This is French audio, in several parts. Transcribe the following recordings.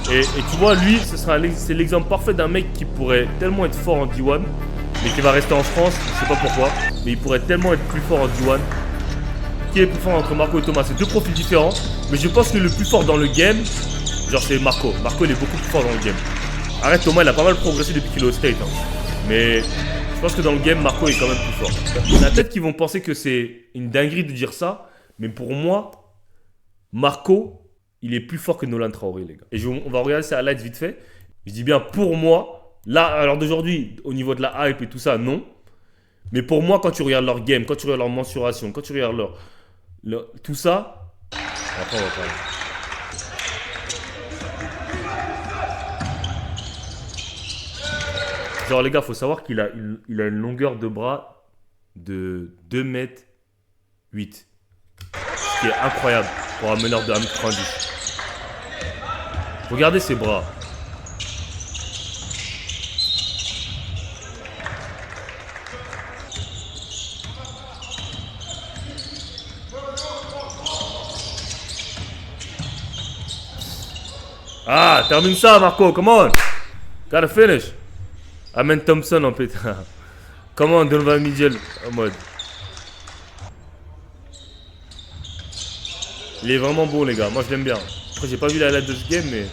Et tu vois, lui, c'est l'exemple parfait d'un mec qui pourrait tellement être fort en D1, mais qui va rester en France, je sais pas pourquoi, mais il pourrait tellement être plus fort en D1. Qui est plus fort entre Marco et Thomas? C'est deux profils différents, mais je pense que le plus fort dans le game, genre c'est Marco. Marco, il est beaucoup plus fort dans le game. Arrête, Thomas, il a pas mal progressé depuis qu'il est au State. Hein. Mais je pense que dans le game, Marco est quand même plus fort. Il y en a peut-être qui vont penser que c'est une dinguerie de dire ça, mais pour moi, Marco, il est plus fort que Nolan Traoré, les gars. Et on va regarder ça à highlights vite fait. Je dis bien pour moi, là, alors d'aujourd'hui, au niveau de la hype et tout ça, non. Mais pour moi, quand tu regardes leur game, quand tu regardes leur mensuration, quand tu regardes tout ça, après on va parler. Genre les gars, faut savoir qu'il a, il a une longueur de bras de 2 mètres 8. Ce qui est incroyable pour un meneur de 1m90. Regardez ses bras. Ah, termine ça Marco, come on. Gotta finish. Amen Thompson en pétard. Comment Donovan Mitchell en mode. Il est vraiment beau les gars, moi je l'aime bien. Après j'ai pas vu la highlight de ce game mais...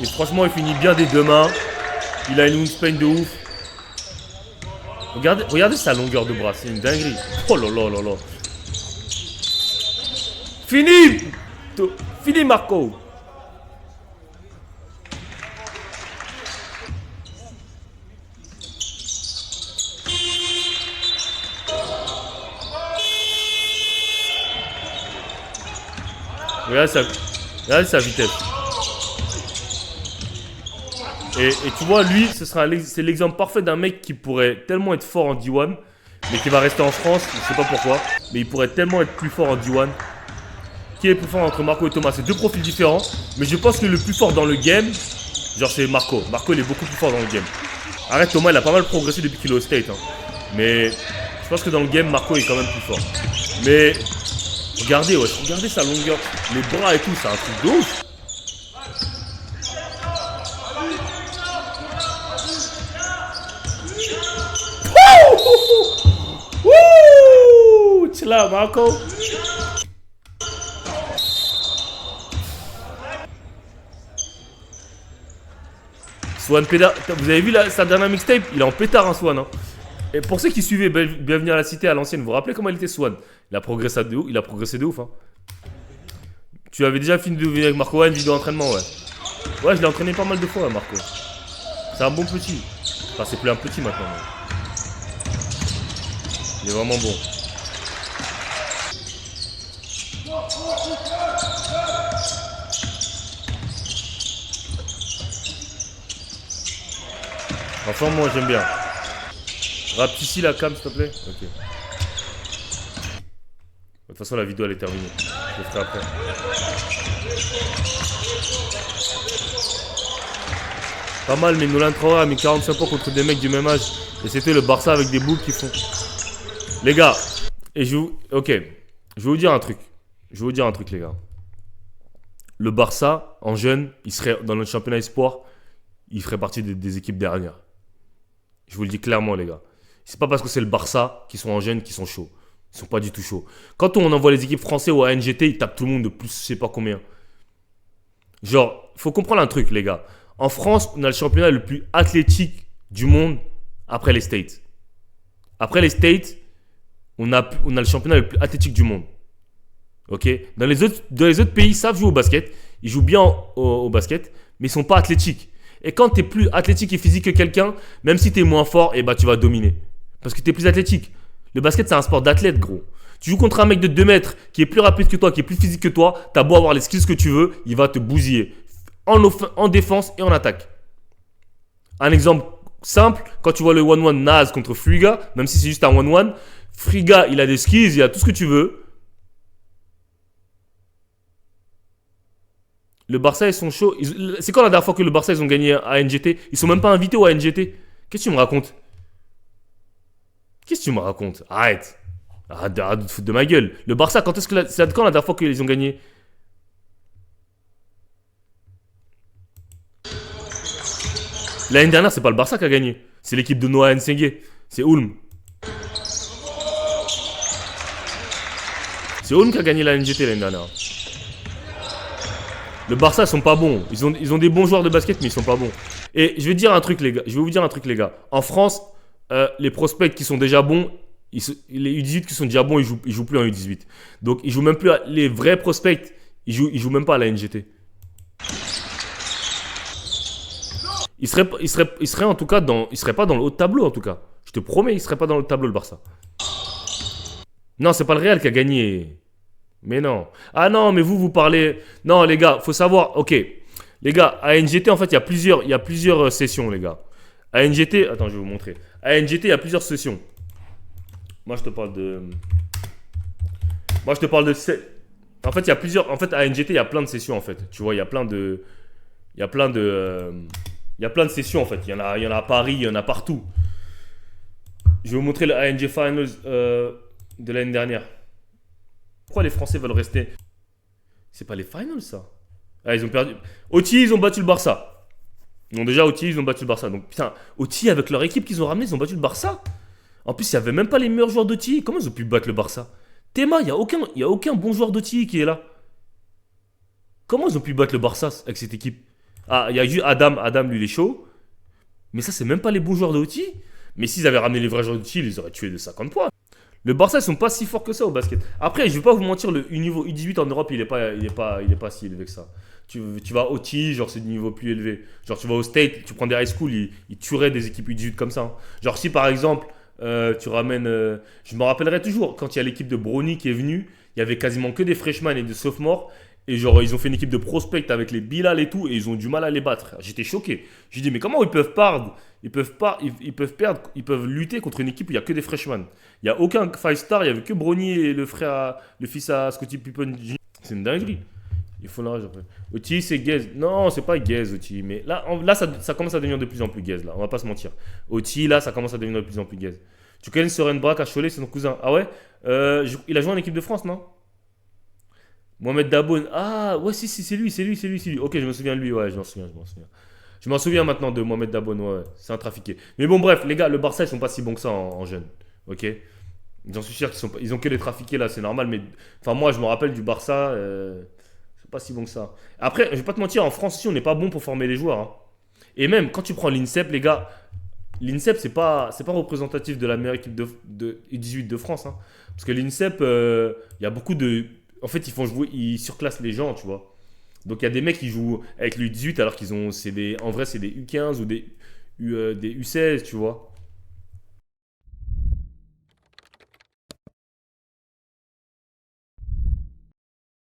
Et franchement il finit bien des deux mains. Il a une wingspan de ouf. Regardez sa longueur de bras, c'est une dinguerie. Oh là là là là. Fini. Fini Marco. Regardez sa vitesse. Et tu vois, lui, c'est l'exemple parfait d'un mec qui pourrait tellement être fort en D1, mais qui va rester en France, je sais pas pourquoi, mais il pourrait tellement être plus fort en D1. Qui est plus fort entre Marco et Thomas? C'est deux profils différents, mais je pense que le plus fort dans le game, genre c'est Marco. Marco, il est beaucoup plus fort dans le game. Arrête, Thomas, il a pas mal progressé depuis qu'il est au State. Hein. Mais je pense que dans le game, Marco est quand même plus fort. Mais regardez, ouais, regardez sa longueur, les bras et tout, c'est un truc de ouf. Wouh! Chill out, Marco. Swan pétard. Vous avez vu sa dernière mixtape? Il est en pétard, hein, Swan. Hein. Et pour ceux qui suivaient Bienvenue à la Cité à l'ancienne, vous vous rappelez comment il était Swan? Il a progressé de ouf. Il a progressé de ouf. Hein. Tu avais déjà fini de venir avec Marco, ouais, une vidéo d'entraînement, ouais. Ouais, je l'ai entraîné pas mal de fois, Marco. C'est un bon petit. Enfin, c'est plus un petit maintenant. Mais... il est vraiment bon. Enfin, moi j'aime bien. Rappe ici la cam, s'il te plaît. Ok. De toute façon, la vidéo elle est terminée. Je le ferai après. Pas mal, mais Nolan Traoré a mis 45 points contre des mecs du même âge. Et c'était le Barça avec des boules qui font. Les gars, ok, je vais vous dire un truc. Je vais vous dire un truc, les gars. Le Barça, en jeune, il serait dans le championnat espoir, il ferait partie des équipes dernières. Je vous le dis clairement, les gars. C'est pas parce que c'est le Barça qu'ils sont en jeune qu'ils sont chauds. Ils sont pas du tout chauds. Quand on envoie les équipes françaises au ANGT, ils tapent tout le monde de plus, je sais pas combien. Genre, faut comprendre un truc, les gars. En France, on a le championnat le plus athlétique du monde après les States. Après les States, on a le championnat le plus athlétique du monde. Ok? Dans les autres pays, ils savent jouer au basket. Ils jouent bien au basket, mais ils sont pas athlétiques. Et quand tu es plus athlétique et physique que quelqu'un, même si tu es moins fort, eh ben, tu vas dominer. Parce que tu es plus athlétique. Le basket, c'est un sport d'athlète, gros. Tu joues contre un mec de 2 mètres qui est plus rapide que toi, qui est plus physique que toi. Tu as beau avoir les skills que tu veux, il va te bousiller. En défense et en attaque. Un exemple simple, quand tu vois le 1-1 Naz contre Friga, même si c'est juste un 1-1, Friga, il a des skills, il a tout ce que tu veux. Le Barça, ils sont chauds. C'est quand la dernière fois que le Barça, ils ont gagné à NGT? Ils sont même pas invités au NGT. Qu'est-ce que tu me racontes? Qu'est-ce que tu me racontes? Arrête. Arrête de te foutre de ma gueule. Le Barça, quand est-ce que c'est quand la dernière fois qu'ils ont gagné? L'année dernière, c'est pas le Barça qui a gagné. C'est l'équipe de Noah Nsengue. C'est Ulm. C'est Ulm qui a gagné la NGT l'année dernière. Le Barça, ils sont pas bons. Ils ont des bons joueurs de basket, mais ils sont pas bons. Et je vais dire un truc, les gars. Je vais vous dire un truc, les gars. En France, les prospects qui sont déjà bons, les U18 qui sont déjà bons, ils jouent plus en U18. Donc, ils jouent même plus les vrais prospects. Ils jouent même pas à la NGT. Il serait en tout cas il serait pas dans le haut de tableau en tout cas. Je te promets, il serait pas dans le haut de tableau le Barça. Non, c'est pas le Real qui a gagné. Mais non. Ah non, mais vous parlez. Non, les gars, faut savoir. Ok, les gars, à NGT en fait, il y a plusieurs sessions, les gars. À NGT, attends, je vais vous montrer. À NGT, il y a plusieurs sessions. Moi, je te parle de. En fait, il y a plusieurs. En fait, à NGT, il y a plein de sessions en fait. Tu vois, il y a plein de. Il y a plein de. Il y a plein de sessions en fait. Il y en a à Paris, il y en a partout. Je vais vous montrer le ANG Finals de l'année dernière. Pourquoi les Français veulent rester? C'est pas les Finals ça. Ah, ils ont perdu. OTI, ils ont battu le Barça. Non, déjà, OTI, ils ont battu le Barça. Donc, putain, OTI, avec leur équipe qu'ils ont ramenée, ils ont battu le Barça. En plus, il n'y avait même pas les meilleurs joueurs d'OTI. Comment ils ont pu battre le Barça? Théma, il n'y a aucun bon joueur d'OTI qui est là. Comment ils ont pu battre le Barça avec cette équipe? Ah, il y a juste Adam. Adam, lui, il est chaud. Mais ça, c'est même pas les bons joueurs de OTI. Mais s'ils avaient ramené les vrais joueurs d'OTI, ils les auraient tués de 50 points. Le Barça, ils sont pas si forts que ça au basket. Après, je vais pas vous mentir, le niveau U18 en Europe, il est pas si élevé que ça. Tu vas au OTI, genre c'est du niveau plus élevé. Genre tu vas au State, tu prends des high school, ils tueraient des équipes U18 comme ça, hein. Genre si par exemple, tu ramènes... je me rappellerai toujours, quand il y a l'équipe de Brownie qui est venue, il y avait quasiment que des freshmen et des sophomores. Et genre, ils ont fait une équipe de prospects avec les Bilal et tout, et ils ont du mal à les battre. J'étais choqué. J'ai dit, mais comment ils peuvent perdre? Ils peuvent perdre, ils peuvent lutter contre une équipe où il n'y a que des freshmen. Il n'y a aucun 5-star, il n'y avait que Brony et le fils à Scottie Pippen Jr. C'est une dinguerie. Il faut l'enrage après. Oti, c'est gaze. Non, c'est pas gaze, Oti. Mais là, ça commence à devenir de plus en plus gaze, là. On va pas se mentir. Oti, là, ça commence à devenir de plus en plus gaze. Tu connais Soren Braque à Cholet, c'est son cousin. Ah ouais? Il a joué en équipe de France, non? Mohamed Daboun. Ah, ouais, si, c'est lui. Ok, je me souviens de lui, ouais, je m'en souviens. Je m'en souviens maintenant de Mohamed Daboun, ouais, c'est un trafiqué. Mais bon, bref, les gars, le Barça, ils sont pas si bons que ça en jeunes. Ok? J'en suis sûr ils ont que les trafiqués là, c'est normal, mais. Enfin, moi, je me rappelle du Barça, c'est pas si bon que ça. Après, je vais pas te mentir, en France, aussi, on n'est pas bon pour former les joueurs, hein. Et même, quand tu prends l'INSEP, les gars, l'INSEP, c'est pas représentatif de la meilleure équipe de U18 de France, hein. Parce que l'INSEP, il y a beaucoup de. En fait, ils surclassent les gens, tu vois. Donc il y a des mecs qui jouent avec le U18 alors qu'ils ont. En vrai, c'est des U15 ou des U16, tu vois.